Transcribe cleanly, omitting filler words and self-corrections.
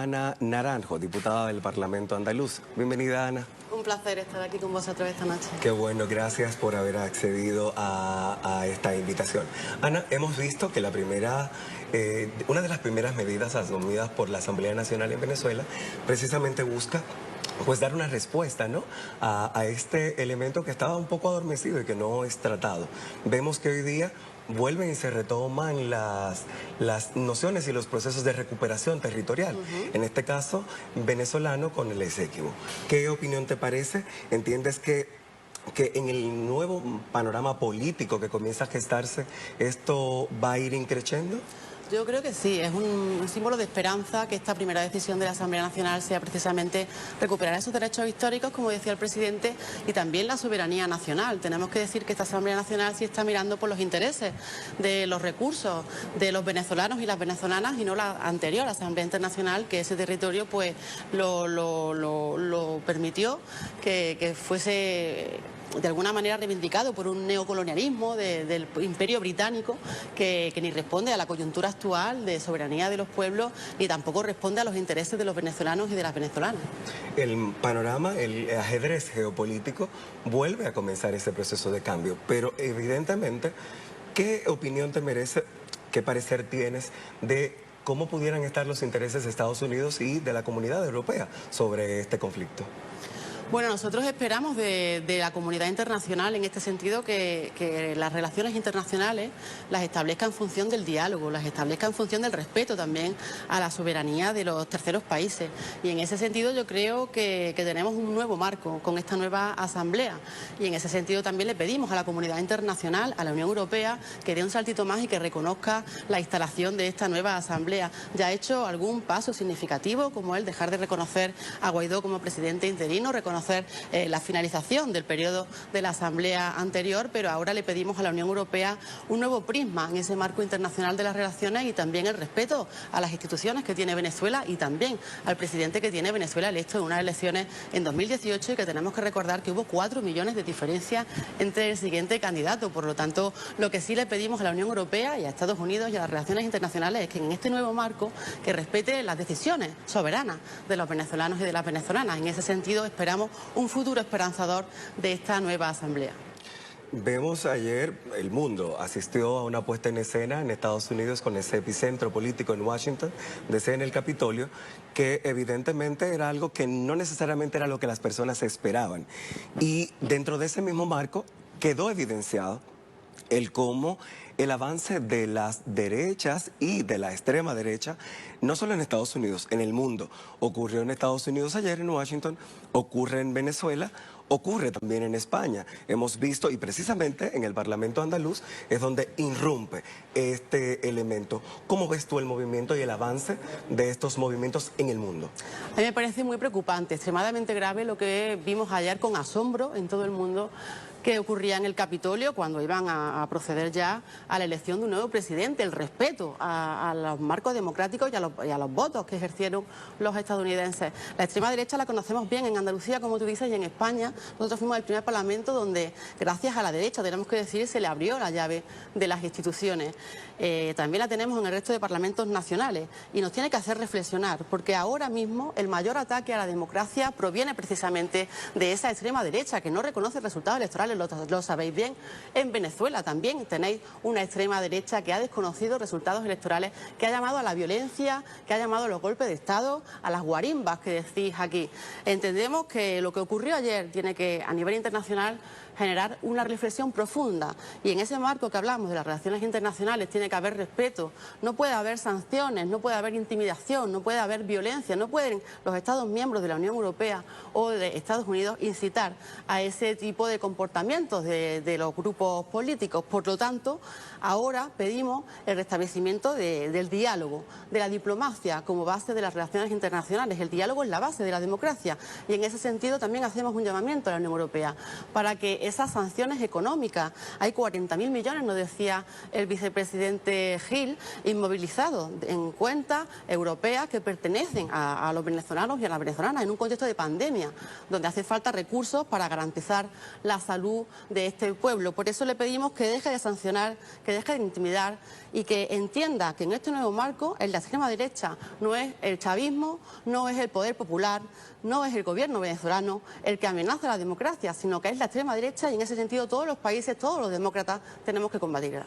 Ana Naranjo, diputada del Parlamento andaluz. Bienvenida, Ana. Un placer estar aquí con vosotros esta noche. Qué bueno, gracias por haber accedido a esta invitación. Ana, hemos visto que una de las primeras medidas asumidas por la Asamblea Nacional en Venezuela precisamente busca dar una respuesta, ¿no?, a este elemento que estaba un poco adormecido y que no es tratado. Vemos que hoy día vuelven y se retoman las nociones y los procesos de recuperación territorial, en este caso venezolano con el Esequibo. ¿Qué opinión te parece? ¿Entiendes que en el nuevo panorama político que comienza a gestarse esto va a ir increciendo? Yo creo que sí, es un símbolo de esperanza que esta primera decisión de la Asamblea Nacional sea precisamente recuperar esos derechos históricos, como decía el presidente, y también la soberanía nacional. Tenemos que decir que esta Asamblea Nacional sí está mirando por los intereses de los recursos de los venezolanos y las venezolanas, y no la anterior Asamblea Internacional, que ese territorio pues lo permitió que fuese de alguna manera reivindicado por un neocolonialismo del Imperio Británico que ni responde a la coyuntura actual de soberanía de los pueblos, ni tampoco responde a los intereses de los venezolanos y de las venezolanas. El panorama, el ajedrez geopolítico vuelve a comenzar ese proceso de cambio, pero evidentemente, ¿qué opinión te merece, qué parecer tienes de cómo pudieran estar los intereses de Estados Unidos y de la comunidad europea sobre este conflicto? Bueno, nosotros esperamos de la comunidad internacional en este sentido que las relaciones internacionales las establezca en función del diálogo, las establezca en función del respeto también a la soberanía de los terceros países. Y en ese sentido yo creo que tenemos un nuevo marco con esta nueva asamblea. Y en ese sentido también le pedimos a la comunidad internacional, a la Unión Europea, que dé un saltito más y que reconozca la instalación de esta nueva asamblea. Ya ha hecho algún paso significativo, como el dejar de reconocer a Guaidó como presidente interino, reconocer la finalización del periodo de la Asamblea anterior, pero ahora le pedimos a la Unión Europea un nuevo prisma en ese marco internacional de las relaciones y también el respeto a las instituciones que tiene Venezuela y también al presidente que tiene Venezuela electo en unas elecciones en 2018 y que tenemos que recordar que hubo 4 millones de diferencias entre el siguiente candidato. Por lo tanto, lo que sí le pedimos a la Unión Europea y a Estados Unidos y a las relaciones internacionales es que en este nuevo marco que respete las decisiones soberanas de los venezolanos y de las venezolanas. En ese sentido esperamos un futuro esperanzador de esta nueva asamblea. Vemos ayer, el mundo asistió a una puesta en escena en Estados Unidos con ese epicentro político en Washington, DC en el Capitolio, que evidentemente era algo que no necesariamente era lo que las personas esperaban. Y dentro de ese mismo marco quedó evidenciado el cómo el avance de las derechas y de la extrema derecha, no solo en Estados Unidos, en el mundo. Ocurrió en Estados Unidos ayer en Washington, ocurre en Venezuela, ocurre también en España. Hemos visto, y precisamente en el Parlamento andaluz es donde irrumpe este elemento. ¿Cómo ves tú el movimiento y el avance de estos movimientos en el mundo? A mí me parece muy preocupante, extremadamente grave lo que vimos ayer con asombro en todo el mundo que ocurría en el Capitolio cuando iban a proceder ya a la elección de un nuevo presidente, el respeto a los marcos democráticos y a los votos que ejercieron los estadounidenses. La extrema derecha la conocemos bien en Andalucía, como tú dices, y en España. Nosotros fuimos el primer parlamento donde, gracias a la derecha, tenemos que decir, se le abrió la llave de las instituciones. También la tenemos en el resto de parlamentos nacionales y nos tiene que hacer reflexionar, porque ahora mismo el mayor ataque a la democracia proviene precisamente de esa extrema derecha que no reconoce resultados electorales. Lo sabéis bien, en Venezuela también tenéis una extrema derecha que ha desconocido resultados electorales, que ha llamado a la violencia, que ha llamado a los golpes de Estado, a las guarimbas que decís aquí. Entendemos que lo que ocurrió ayer tiene que, a nivel internacional, generar una reflexión profunda, y en ese marco que hablamos de las relaciones internacionales tiene que haber respeto, no puede haber sanciones, no puede haber intimidación, no puede haber violencia, no pueden los Estados miembros de la Unión Europea o de Estados Unidos incitar a ese tipo de comportamientos de los grupos políticos. Por lo tanto, ahora pedimos el restablecimiento del diálogo, de la diplomacia como base de las relaciones internacionales. El diálogo es la base de la democracia y en ese sentido también hacemos un llamamiento a la Unión Europea para que esas sanciones económicas, hay 40.000 millones, nos decía el vicepresidente Gil, inmovilizados en cuentas europeas que pertenecen a los venezolanos y a las venezolanas en un contexto de pandemia, donde hace falta recursos para garantizar la salud de este pueblo. Por eso le pedimos que deje de sancionar que deje de intimidar y que entienda que en este nuevo marco la extrema derecha no es el chavismo, no es el poder popular, no es el gobierno venezolano el que amenaza la democracia, sino que es la extrema derecha y en ese sentido todos los países, todos los demócratas tenemos que combatirla.